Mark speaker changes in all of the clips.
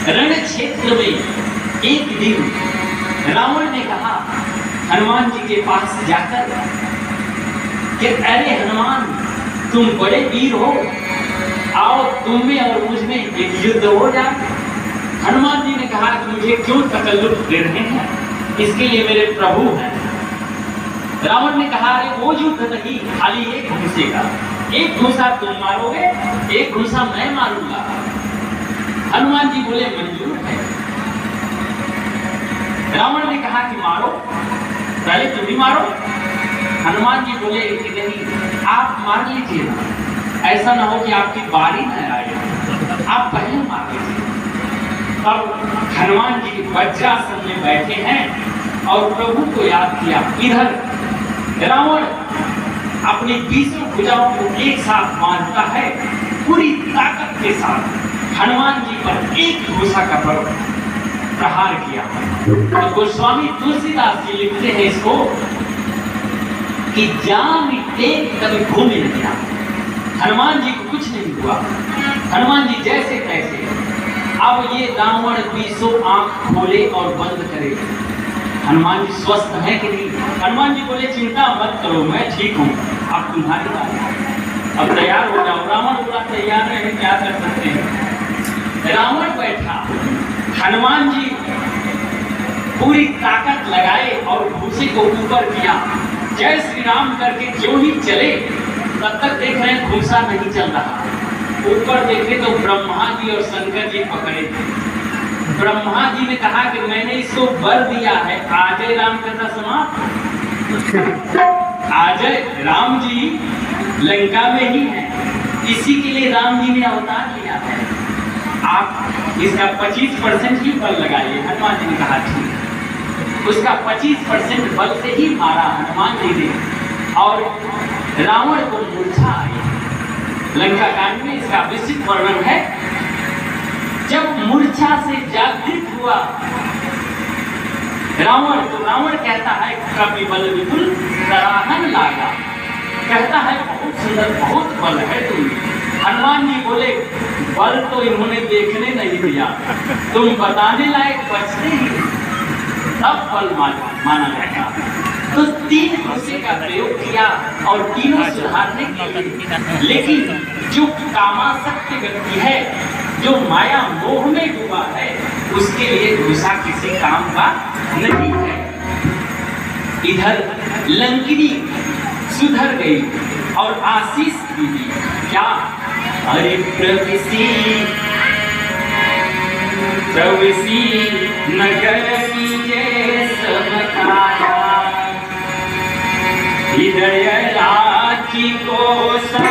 Speaker 1: रण क्षेत्र में एक दिन रावण ने कहा हनुमान जी के पास जाकर कि अरे हनुमान, तुम बड़े वीर हो, आओ तुम में और मुझ में एक युद्ध हो जाए। हनुमान जी ने कहा कि मुझे क्यों तकल्लुफ दे रहे हैं, इसके लिए मेरे प्रभु हैं। रावण ने कहा अरे वो युद्ध नहीं, खाली एक घुसे का, एक घुसा तुम मारोगे, एक घुसा मैं मारूंगा। हनुमान जी बोले मंजूर है। रावण ने कहा कि मारो, पहले तुम ही मारो। हनुमान जी बोले कि नहीं, आप मार लीजिए ना, ऐसा ना हो कि आपकी बारी न आए, आप पहले मार लीजिए। अब हनुमान जी वज्रासन में बैठे हैं और प्रभु को याद किया। इधर रावण अपनी 20 भुजाओं को एक साथ बांधता है, पूरी ताकत के साथ हनुमान जी पर एक घूसा का प्रहार किया। तो गोस्वामी तुलसीदास जी लिखते हैं इसको कि जान टेक कभी घूमे नहीं गया। हनुमान जी को कुछ नहीं हुआ, हनुमान जी जैसे तैसे। अब ये रावण 20 आंख खोले और बंद करे, हनुमान जी स्वस्थ है कि नहीं? हनुमान जी बोले चिंता मत करो, मैं ठीक हूँ, अब तुम्हारी बात है, अब तैयार हो जाओ। रावण बोला तैयार नहीं, क्या कर सकते हैं। रावण बैठा, हनुमान जी पूरी ताकत लगाए और घूसे को ऊपर किया, जय श्री राम करके जो ही चले, तब तक देख रहे हैं घूसा नहीं चल रहा। ऊपर देखे तो ब्रह्मा जी और शंकर जी पकड़े थे। ब्रह्मा जी ने कहा कि मैंने इसको वर दिया है, आजय राम कथा समाप्त। आजय राम जी लंका में ही है, इसी के लिए राम जी ने अवतार लिया है, आप इसका 25% ही बल लगाइए। हनुमान जी ने कहा ठीक। उसका 25% बल से ही मारा हनुमान जी ने और रावण को मूर्छा आई। लंका कांड में इसका विस्तृत वर्णन है। जब मूर्छा से जागृत हुआ रावण, तो रावण कहता है कपि बल विपुल सराहन लागा, कहता है बहुत सुंदर, बहुत बल है तुम। हनुमान जी बोले बल तो इन्होंने देखने नहीं दिया, तुम बताने लायक बचते ही, तब बल माना जाएगा। तो 3 घुसे का प्रयोग किया और तीनों सुधारने के लिए। लेकिन जो कामासक्त व्यक्ति है, जो माया मोह में डूबा है, उसके लिए घुसा किसी काम का नहीं है। इधर लंकिनी सुधर गई और आशीष भी दी। क्या? अरे प्रविसी नगर कीजे सब काया, हृदय राखी को सल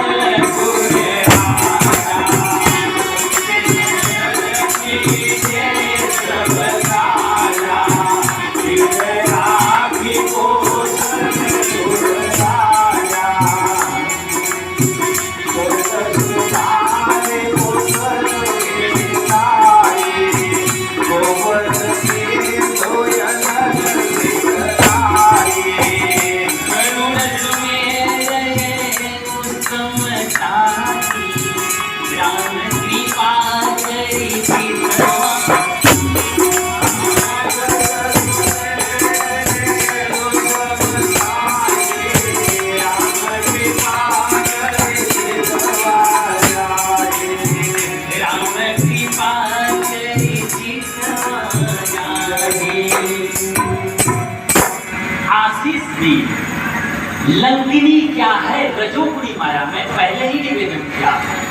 Speaker 1: लंकिनी क्या है? रजोगुणी माया। मैं पहले ही निवेदन किया,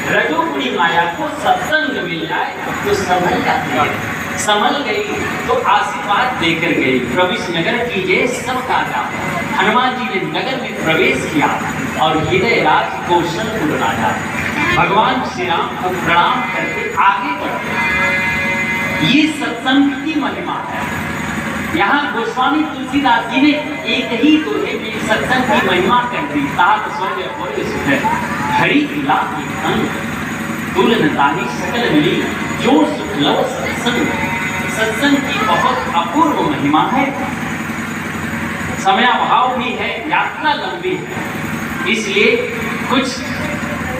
Speaker 1: रजोगुणी माया को सत्संग मिल जाए तो संभल जाती है। संभल गई तो आशीर्वाद देकर गई। प्रवेश नगर कीजिए सबका नाम। हनुमान जी ने नगर में प्रवेश किया और हृदय राज कौशल को बनाया। भगवान श्री राम को प्रणाम करके आगे बढ़े। ये सत्संग की महिमा है। यहाँ गोस्वामी तुलसीदास जी ने एक ही दोहे में सत्संग की महिमा कर दी। तात स्वर्ग और सुख हरि किला तुलनतानी सकल मिली, जो सुख लव सत्संग। सत्संग की बहुत अपूर्व महिमा है। समयाभाव भी है, यात्रा लंबी है, इसलिए कुछ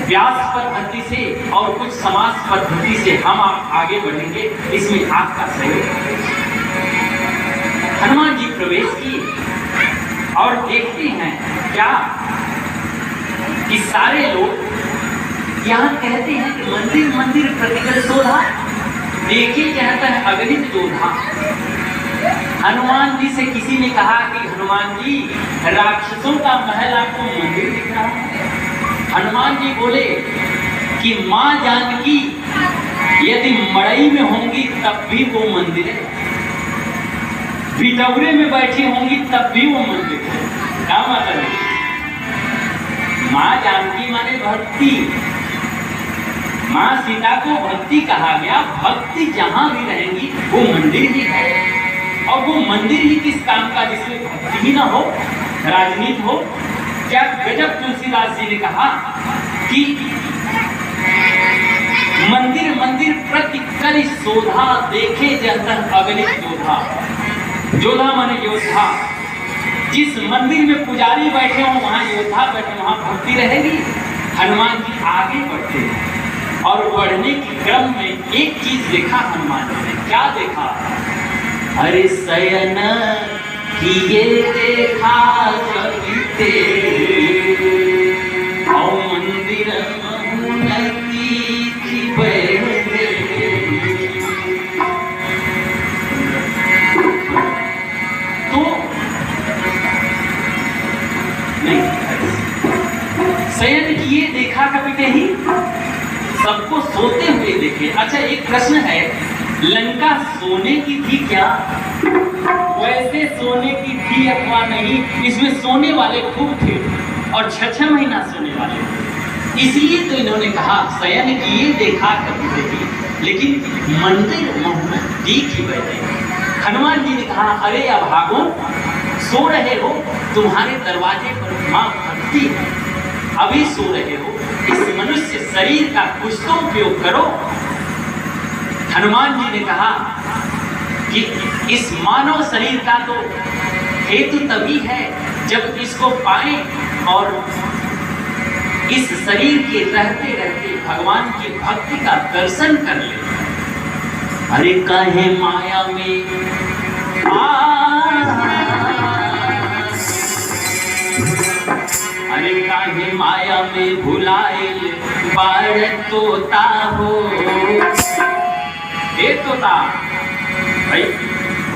Speaker 1: व्यास पद्धति से और कुछ समाज पद्धति से हम आप आगे बढ़ेंगे, इसमें आपका सहयोग। हनुमान जी प्रवेश किए और देखते हैं क्या कि सारे लोग यहाँ कहते हैं कि मंदिर मंदिर प्रतिकर शोधा, देखे कहता है अगणित योद्धा। हनुमान जी से किसी ने कहा कि हनुमान जी राक्षसों का महल आपको मंदिर दिख रहा है। हनुमान जी बोले कि माँ जानकी यदि मड़ई में होंगी तब भी वो मंदिर है, बिटौरे में बैठी होंगी तब भी वो मंदिर है। क्या मतलब है? माँ जानकी माने भक्ति, माँ सीता को भक्ति कहा गया। भक्ति जहां भी रहेंगी वो मंदिर ही है, और वो मंदिर ही किस काम का जिसमें भक्ति ही ना हो, राजनीति हो। क्या गजब तुलसीदास जी ने कहा कि मंदिर मंदिर प्रति कर शोधा, देखे जहतन अगणित योद्धा। योद्धा माने योद्धा, जिस मंदिर में पुजारी बैठे हो वहां योद्धा बैठे, वहां भक्ति रहेगी। हनुमान जी आगे बढ़ते हैं और बढ़ने के क्रम में एक चीज देखा हनुमान जी ने। क्या देखा? अरे शयन किए देखा कभी और मंदिर तो नहीं, शयन किए देखा कभी नहीं, सबको सोते हुए देखे। अच्छा, एक प्रश्न है, लंका सोने की थी क्या? वैसे सोने की थी अथवा नहीं, इसमें सोने वाले खूब थे और 6-6 महीना सोने वाले थे। इसलिए तो इन्होंने कहा शयन किए देखा कभी देखी, लेकिन मंदिर मोहम्मद देख ही बैठे। हनुमान जी ने कहा अरे अभागों, सो रहे हो, तुम्हारे दरवाजे पर मां भक्ति है, अभी सो रहे हो, इस मनुष्य शरीर का कुछ तो उपयोग करो। हनुमान जी ने कहा कि इस मानव शरीर का तो हेतु तभी है जब इसको पाए और इस शरीर के रहते रहते भगवान की भक्ति का दर्शन कर ले। अरे काहे माया में अरे काहे माया में भुलाइल बार तोता हो। एक तोता भाई,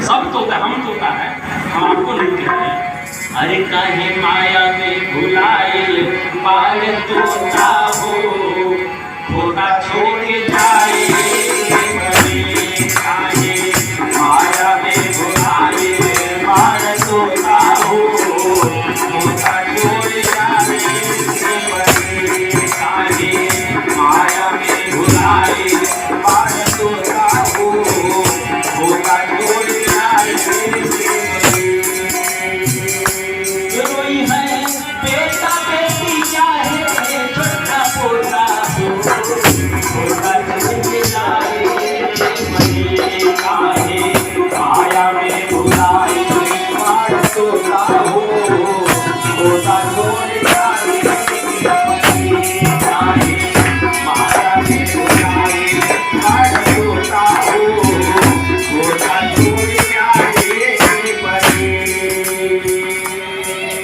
Speaker 1: सब तोता, हम तोता है, हम आपको नहीं कहते हैं। अरे काहे माया में भुलाइल बार तोता हो, खोता छोड़ के जाए काहे माया में भुलाइल बार तोता हो, खोता छोड़ जाए काहे माया में भुलाइल बार तोता हो, खोता छोड़ जाए। रोई है बेटा बेटी चाहे छोटा पोता हो, खोता छोड़ जाए काहे माया में भुलाइल बार तोता हो, खोता छोड़ जाए काहे माया में भुलाइल बार तोता हो, खोता छोड़ जाए।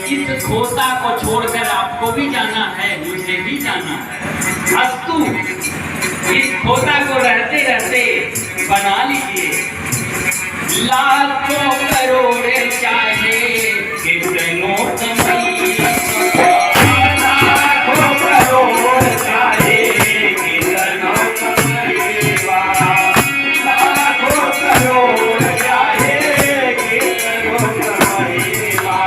Speaker 1: इस खोता को छोड़कर आपको भी जाना है, मुझे भी जाना है। अस्तु इस खोता को रहते रहते बना लीजिए। लाखों करोड़ चाहे कितनों कमाइए, लाखों करोड़ चाहे कितनों कमाइएगा, लाखों करोड़ चाहे कितनों कमाइएगा।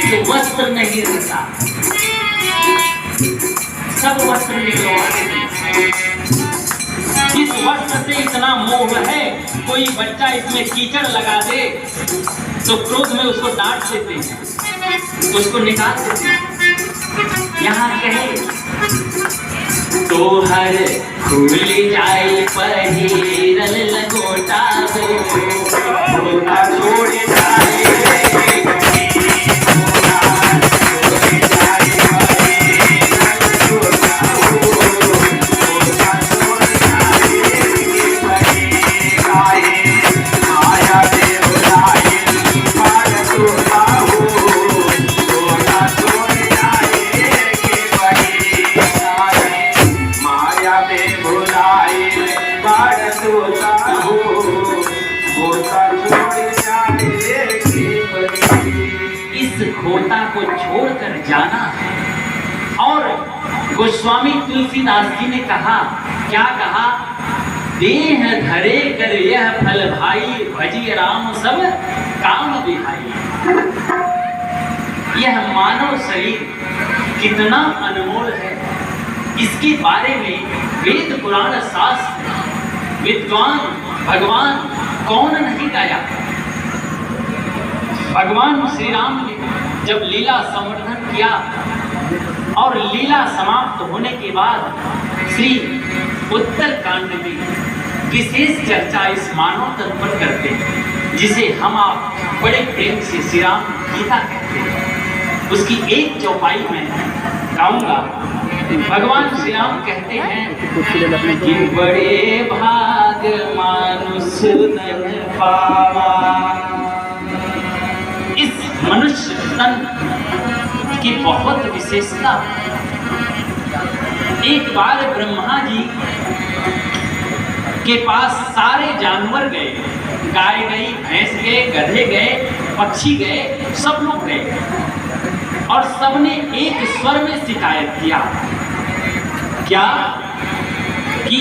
Speaker 1: वस्त्र नहीं रहता, सब वस्त्र निकलवा देते। इस वस्त्र से इतना मोह है, कोई बच्चा इसमें कीचड़ लगा दे तो क्रोध में उसको डांट देते हैं, उसको निकाल देते हैं। यहाँ कहे तो हर खुल जाए पहिरल लगोटा हो, छोटा छोड़ जाए खोता को छोड़कर जाना है। और गोस्वामी तुलसीदास जी ने कहा, क्या कहा, देह धरे कर यह फल भाई, भजी राम सब काम बिहाई। यह मानव शरीर कितना अनमोल है, इसके बारे में वेद पुराण शास्त्र विद्वान भगवान कौन नहीं गाया। भगवान श्री राम ने जब लीला संवर्धन किया और लीला समाप्त होने के बाद श्री उत्तर कांड में विशेष चर्चा इस मानव तत्व पर करते हैं, जिसे हम आप बड़े प्रेम से श्री राम गीता कहते हैं। उसकी एक चौपाई में गाऊंगा। भगवान श्री राम कहते हैं कि बड़े भाग मानुष तन पावा। इस मनुष्य तन की बहुत विशेषता। एक बार ब्रह्मा जी के पास सारे जानवर गए, गाय गई, भैंस गए, गधे गए, पक्षी गए, सब लोग गए और सबने एक स्वर में शिकायत किया, क्या कि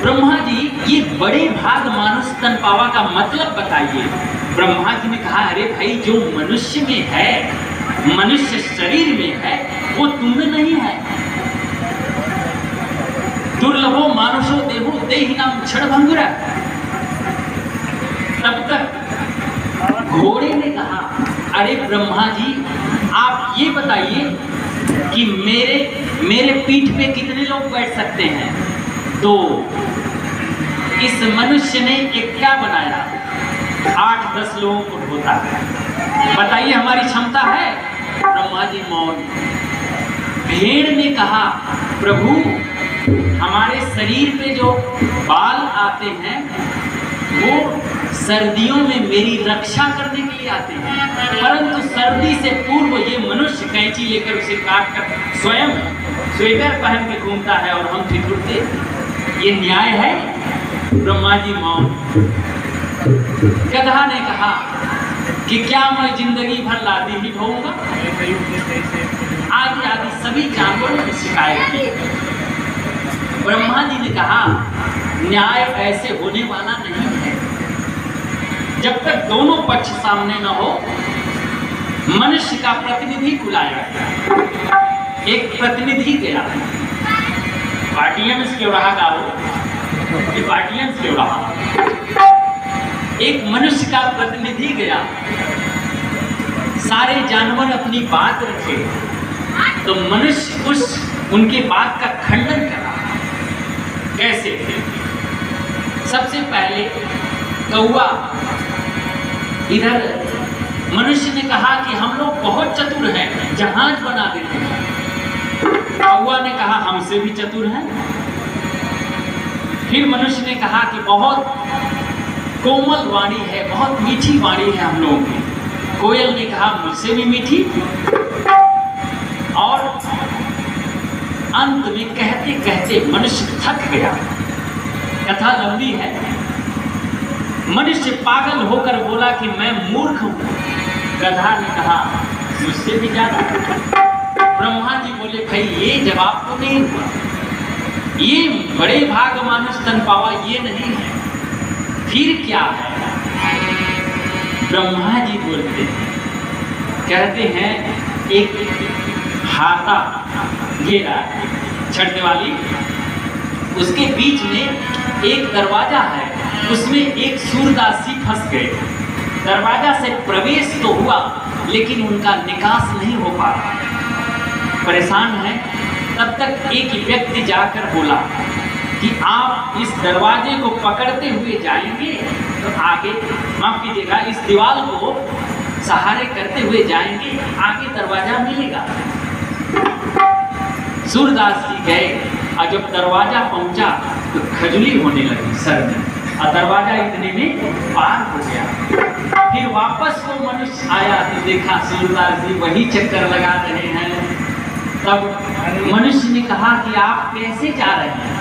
Speaker 1: ब्रह्मा जी ये बड़े भाग मानुष तन पावा का मतलब बताइए। ब्रह्मा जी ने कहा, अरे भाई जो मनुष्य में है, मनुष्य शरीर में है, वो तुम में नहीं है। दुर्लभो मानुषो देहो देहि नाम क्षणभंगुर। तब तक घोड़े ने कहा, अरे ब्रह्मा जी आप ये बताइए कि मेरे पीठ पे कितने लोग बैठ सकते हैं। तो इस मनुष्य ने एक क्या बनाया, 8-10 लोगों को ढोता है, बताइए हमारी क्षमता है। ब्रह्मा जी मौन। भेड़ ने कहा, प्रभु हमारे शरीर पे जो बाल आते हैं वो सर्दियों में मेरी रक्षा करने के लिए आते हैं, परंतु सर्दी से पूर्व ये मनुष्य कैंची लेकर उसे काट कर स्वयं स्वेटर पहन के घूमता है और हम ठिठुरते। ये न्याय है? ब्रह्मा जी मौन। गधा ने कहा कि क्या मैं जिंदगी भर लादी ही ढोऊंगा। आदि आदि सभी जानवरों ने शिकायत की। ब्रह्मा जी ने कहा, न्याय ऐसे होने वाला नहीं है। जब तक दोनों पक्ष सामने न हो, मनुष्य का प्रतिनिधि बुलाया गया। एक प्रतिनिधि गया, पार्टियंस क्यों रहा गाओ, ये पार्टियंस क्यों रहा। एक मनुष्य का प्रतिनिधि गया, सारे जानवर अपनी बात रखे तो मनुष्य उनके बात का खंडन करा। कैसे? सबसे पहले कौवा, इधर मनुष्य ने कहा कि हम लोग बहुत चतुर हैं, जहाज बना देते हैं। कौवा ने कहा हमसे भी चतुर हैं। फिर मनुष्य ने कहा कि बहुत कोमल वाणी है, बहुत मीठी वाणी है हम लोगों की। कोयल ने कहा मुझसे भी मीठी। और अंत में कहते कहते मनुष्य थक गया। कथा लंबी है। मनुष्य पागल होकर बोला कि मैं मूर्ख हूं। गधा ने कहा मुझसे भी ज्यादा। ब्रह्मा जी बोले भाई ये जवाब तो नहीं हुआ, ये बड़े भाग मानुष तन पावा ये नहीं है, फिर क्या है? ब्रह्मा जी बोलते हैं कहते हैं एक हाथा घेरा चढ़ने वाली, उसके बीच में एक दरवाजा है, उसमें एक सूरदासी फंस गए। दरवाजा से प्रवेश तो हुआ लेकिन उनका निकास नहीं हो पा रहा, परेशान है। तब तक एक व्यक्ति जाकर बोला कि आप इस दरवाजे को पकड़ते हुए जाएंगे तो आगे, माफ कीजिएगा, इस दीवार को सहारे करते हुए जाएंगे, आगे दरवाजा मिलेगा। सूरदास जी गए और जब दरवाजा पहुंचा तो खजुली होने लगी सर में, और दरवाजा इतने में पार हो गया। फिर वापस वो मनुष्य आया तो देखा सूरदास जी वही चक्कर लगा रहे हैं। तब मनुष्य ने कहा कि आप कैसे जा रहे हैं,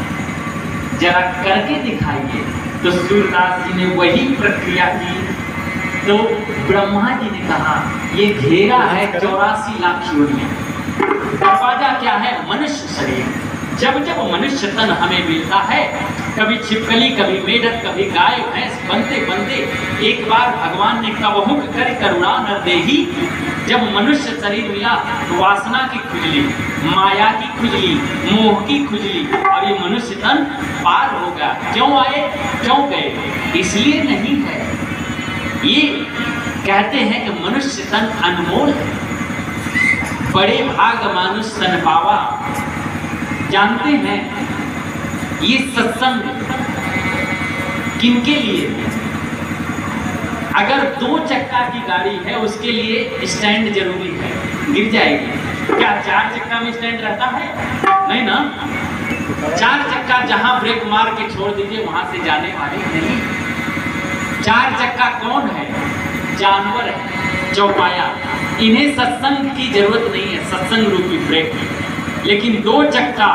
Speaker 1: जरा करके दिखाइए। तो सूरदास जी ने वही प्रक्रिया की। तो ब्रह्मा जी ने कहा ये घेरा है 84 लाख योनियां, दरवाजा क्या है, मनुष्य शरीर। जब जब मनुष्य तन हमें मिलता है, कभी छिपकली, कभी मेढक, कभी गाय भैंस बनते बनते एक बार भगवान ने कबहुक कर करुणा न देही, जब मनुष्य शरीर मिला तो वासना की खुजली, माया की खुजली, मोह की खुजली, और ये मनुष्य तन पार हो गया। क्यों आए, क्यों गए, इसलिए नहीं है। ये कहते हैं कि मनुष्य तन अनमोल है, बड़े भाग मानुष तन पावा। जानते हैं ये सत्संग किनके लिए है? अगर 2 चक्का की गाड़ी है उसके लिए स्टैंड जरूरी है, गिर जाएगी। क्या 4 चक्का में स्टैंड रहता है? नहीं ना। 4 चक्का जहां ब्रेक मार के छोड़ दीजिए वहां से जाने वाली नहीं। 4 चक्का कौन है? जानवर है, चौपाया। इन्हें सत्संग की जरूरत नहीं है, सत्संग रूपी ब्रेक। लेकिन 2 चक्का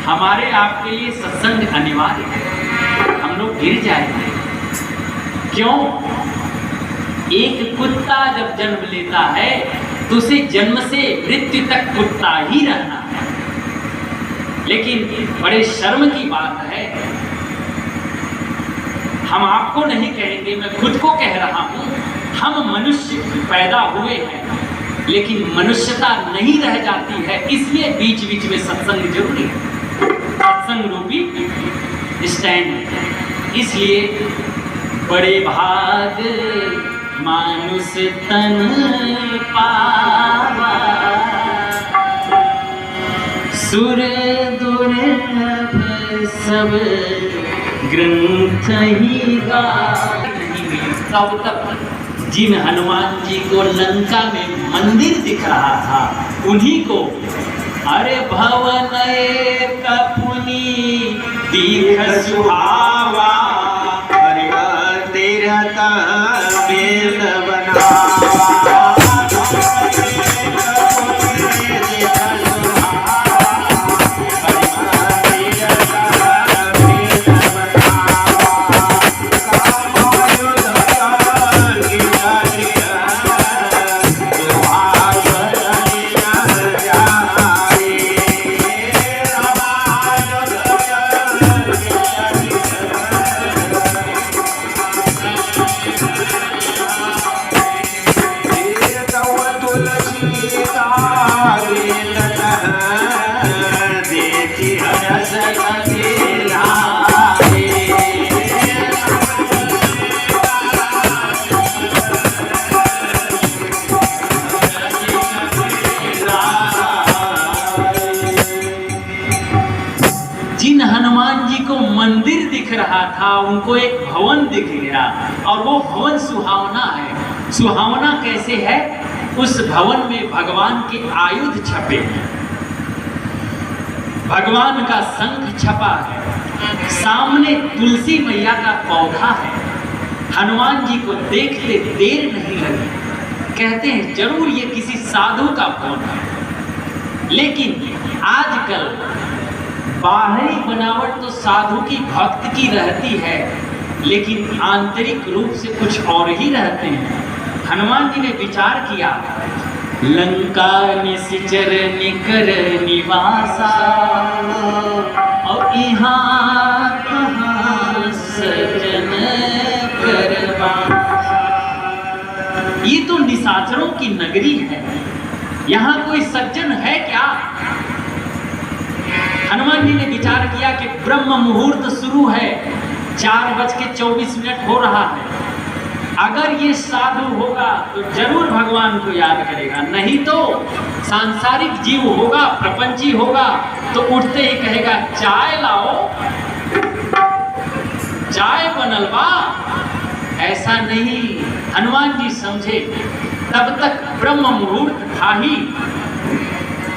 Speaker 1: हमारे आपके लिए सत्संग अनिवार्य है। हम लोग गिर जाएंगे। क्यों? एक कुत्ता जब जन्म लेता है तो उसे जन्म से मृत्यु तक कुत्ता ही रहना है। लेकिन बड़े शर्म की बात है, हम आपको नहीं कहेंगे, मैं खुद को कह रहा हूं, हम मनुष्य पैदा हुए हैं लेकिन मनुष्यता नहीं रह जाती है। इसलिए बीच बीच में सत्संग जरूरी है, सत्संग रूपी स्टैंड। इसलिए बड़े भाग मानुष तन पावा, सुर दुर्लभ सब ग्रंथ ही गा। तब तक जिन हनुमान जी को लंका में मंदिर दिख रहा था उन्हीं को अरे भवन कपुनी दीख सुहावा, तेरा बेल बनावा। जिन हनुमान जी को मंदिर दिख रहा था उनको एक भवन दिख गया, और वो भवन सुहावना है। सुहावना कैसे है? उस भवन में भगवान के आयुध छपे हैं, भगवान का शंख छपा है, सामने तुलसी मैया का पौधा है। हनुमान जी को देखते देर नहीं लगी, कहते हैं जरूर ये किसी साधु का भवन है। लेकिन आजकल बाहरी बनावट तो साधु की भक्त की रहती है, लेकिन आंतरिक रूप से कुछ और ही रहते हैं। हनुमान जी ने विचार किया, लंका निश्चर निकर निवासा, और यहाँ कहाँ सजन करवासा। ये तो निशाचरों की नगरी है, यहाँ कोई सज्जन है क्या? हनुमान जी ने विचार किया कि ब्रह्म मुहूर्त शुरू है, 4:24 हो रहा है। अगर ये साधु होगा तो जरूर भगवान को याद करेगा, नहीं तो सांसारिक जीव होगा, प्रपंची होगा तो उठते ही कहेगा चाय लाओ, चाय बनल बा। ऐसा नहीं, हनुमान जी समझे तब तक ब्रह्म मुहूर्त था ही।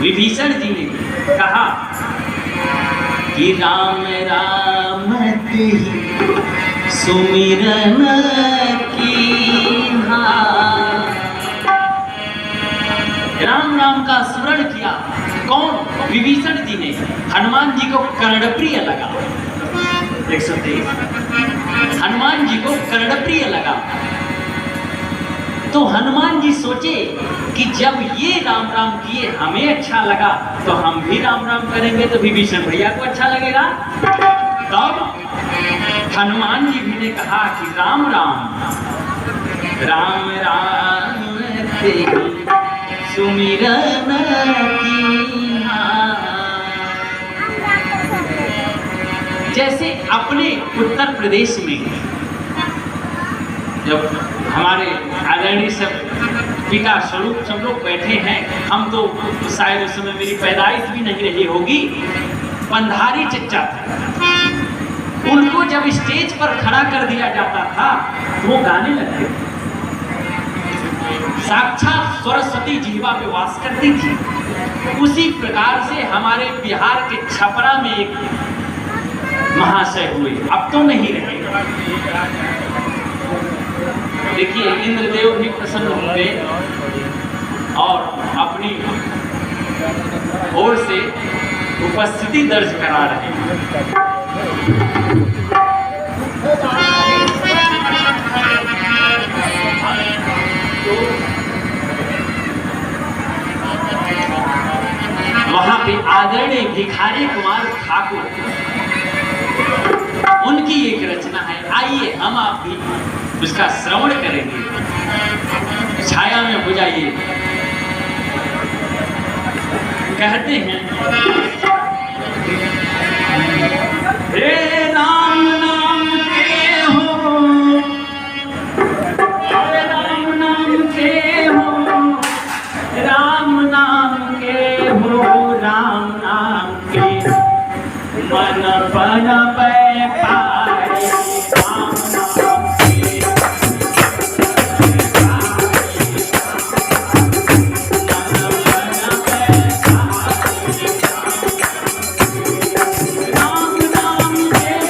Speaker 1: विभीषण जी ने कहा कि राम राम तेहि सुमिरन कीन्हा। राम राम का स्मरण किया। कौन? विभीषण जी ने। हनुमान जी को कर्णप्रिय लगा। 123 हनुमान जी को कर्णप्रिय लगा। तो हनुमान जी सोचे कि जब ये राम राम किए हमें अच्छा लगा तो हम भी राम राम करेंगे तो विभीषण भैया को अच्छा लगेगा। तब हनुमान जी भी ने कहा कि राम राम राम राम तेहि सुमिरन कीन्हा। जैसे अपने उत्तर प्रदेश में जब हमारे आदरणीय सब पिता स्वरूप सब लोग बैठे हैं, हम तो शायद उस समय मेरी पैदाइश भी नहीं रही होगी, पंधारी चच्चा थे। उनको जब स्टेज पर खड़ा कर दिया जाता था वो गाने लगते थे। साक्षात सरस्वती जीवा पे वास करती थी। उसी प्रकार से हमारे बिहार के छपरा में एक महाशय हुए, अब तो नहीं रहे। देखिए इंद्रदेव भी प्रसन्न होंगे और अपनी ओर से उपस्थिति दर्ज करा रहे हैं। वहां पे आदरणीय भिखारी कुमार ठाकुर, उनकी एक रचना है, आइए हम आप भी उसका श्रवण करेंगे। छाया में हो जाइए। कहते हैं हे राम नाम के हो, हे राम नाम के हो, राम नाम के हो, राम नाम के मन पन पे पाए, राम नाम के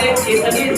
Speaker 1: हमारे इतने